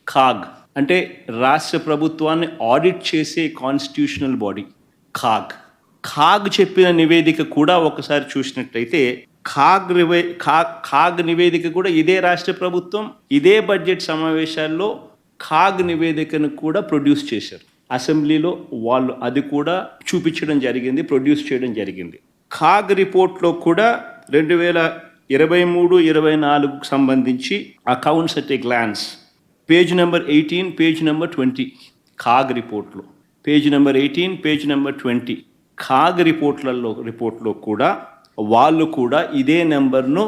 ఖాగ్ అంటే రాష్ట్ర ప్రభుత్వాన్ని ఆడిట్ చేసే కాన్స్టిట్యూషనల్ బాడీ ఖాగ్ చెప్పిన నివేదిక కూడా ఒకసారి చూసినట్టయితే ఖాగ్ నివేదిక కూడా ఇదే రాష్ట్ర ప్రభుత్వం ఇదే బడ్జెట్ సమావేశాల్లో ఖాగ్ నివేదికను కూడా ప్రొడ్యూస్ చేశారు. అసెంబ్లీలో వాళ్ళు అది కూడా చూపించడం జరిగింది, ప్రొడ్యూస్ చేయడం జరిగింది. ఖాగ్ రిపోర్ట్లో కూడా 2023-24 సంబంధించి accounts at a glance page number 18, page number 20 ఖాగ్ రిపోర్ట్లో పేజ్ నెంబర్ 18, పేజ్ నెంబర్ 20 ఖాగ్ రిపోర్ట్లో కూడా వాళ్ళు కూడా ఇదే నెంబర్ను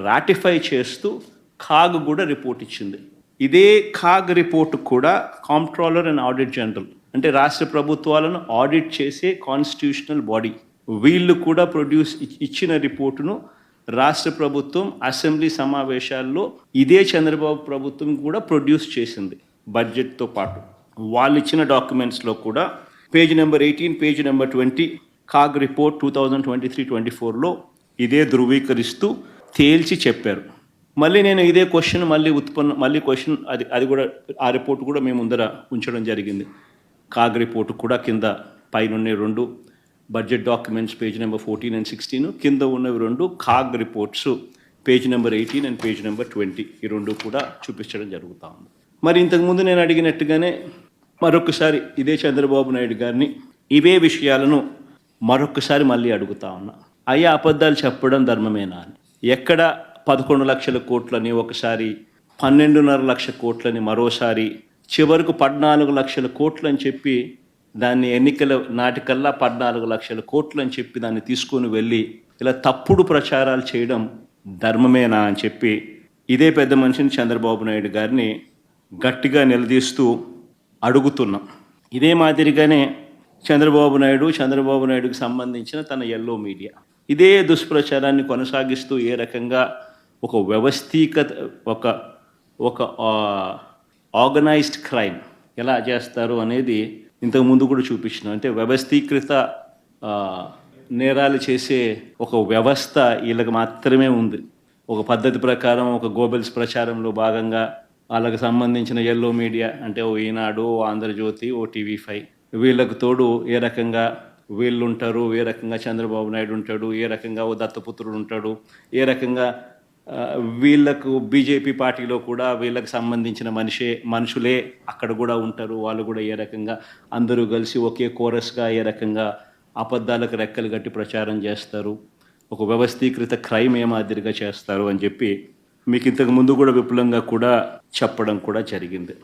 రాటిఫై చేస్తూ ఖాగ్ కూడా రిపోర్ట్ ఇచ్చింది. ఇదే ఖాగ్ రిపోర్ట్ కూడా కాంప్ట్రోలర్ అండ్ ఆడిట్ జనరల్ అంటే రాష్ట్ర ప్రభుత్వాలను ఆడిట్ చేసే కాన్స్టిట్యూషనల్ బాడీ వీళ్ళు కూడా ఇచ్చిన రిపోర్టును రాష్ట్ర ప్రభుత్వం అసెంబ్లీ సమావేశాల్లో ఇదే చంద్రబాబు ప్రభుత్వం కూడా ప్రొడ్యూస్ చేసింది. బడ్జెట్తో పాటు వాళ్ళు ఇచ్చిన డాక్యుమెంట్స్లో కూడా page number 18, page number 20 ఖాగ్ report 2023-24లో ఇదే ధృవీకరిస్తూ తేల్చి చెప్పారు. మళ్ళీ నేను ఇదే క్వశ్చన్ మళ్ళీ క్వశ్చన్ అది కూడా ఆ రిపోర్ట్ కూడా మేము ముందర ఉంచడం జరిగింది. ఖాగ్ రిపోర్ట్ కూడా కింద పైన 2 budget documents page number 14 and 16 కింద ఉన్నవి 2 CAG reports page number 18 and page number 20 ఈ 2 కూడా చూపించడం జరుగుతూ ఉంది. మరి ఇంతకుముందు నేను అడిగినట్టుగానే మరొకసారి ఇదే చంద్రబాబు నాయుడు గారిని ఇవే విషయాలను మరొకసారి మళ్ళీ అడుగుతా ఉన్నా. అయ్యా అబద్ధాలు చెప్పడం ధర్మమేనా అని. ఎక్కడ 11 లక్షల కోట్లని ఒకసారి, 12.5 లక్షల కోట్లని మరోసారి, చివరకు 14 లక్షల కోట్లు అని చెప్పి దాన్ని ఎన్నికల నాటికల్లా 14 లక్షల కోట్లు అని చెప్పి దాన్ని తీసుకొని వెళ్ళి ఇలా తప్పుడు ప్రచారాలు చేయడం ధర్మమేనా అని చెప్పి ఇదే పెద్ద మనిషిని చంద్రబాబు నాయుడు గారిని గట్టిగా నిలదీస్తూ అడుగుతున్నాం. ఇదే మాదిరిగానే చంద్రబాబు నాయుడుకి సంబంధించిన తన ఎల్లో మీడియా ఇదే దుష్ప్రచారాన్ని కొనసాగిస్తూ ఏ రకంగా ఒక ఒక ఆర్గనైజ్డ్ క్రైమ్ ఎలా చేస్తారు అనేది ఇంతకు ముందు కూడా చూపించిన. అంటే వ్యవస్థీకృత నేరాలు చేసే ఒక వ్యవస్థ వీళ్ళకి మాత్రమే ఉంది. ఒక పద్ధతి ప్రకారం ఒక గోబెల్స్ ప్రచారంలో భాగంగా వాళ్ళకి సంబంధించిన ఎల్లో మీడియా అంటే ఓ ఈనాడు, ఓ ఆంధ్రజ్యోతి, ఓ TV5 వీళ్ళకు తోడు ఏ రకంగా వీళ్ళు ఉంటారు, ఏ రకంగా చంద్రబాబు నాయుడు ఉంటాడు, ఏ రకంగా ఓ దత్తపుత్రుడు ఉంటాడు, ఏ రకంగా వీళ్ళకు బీజేపీ పార్టీలో కూడా వీళ్ళకి సంబంధించిన మనుషులే అక్కడ కూడా ఉంటారు. వాళ్ళు కూడా ఏ రకంగా అందరూ కలిసి ఒకే కోరస్గా ఏ రకంగా అబద్ధాలకు రెక్కలు గట్టి ప్రచారం చేస్తారు, ఒక వ్యవస్థీకృత క్రైమ్ ఏ మాదిరిగా చేస్తారు అని చెప్పి మీకు ఇంతకు ముందు కూడా విపులంగా కూడా చెప్పడం కూడా జరిగింది.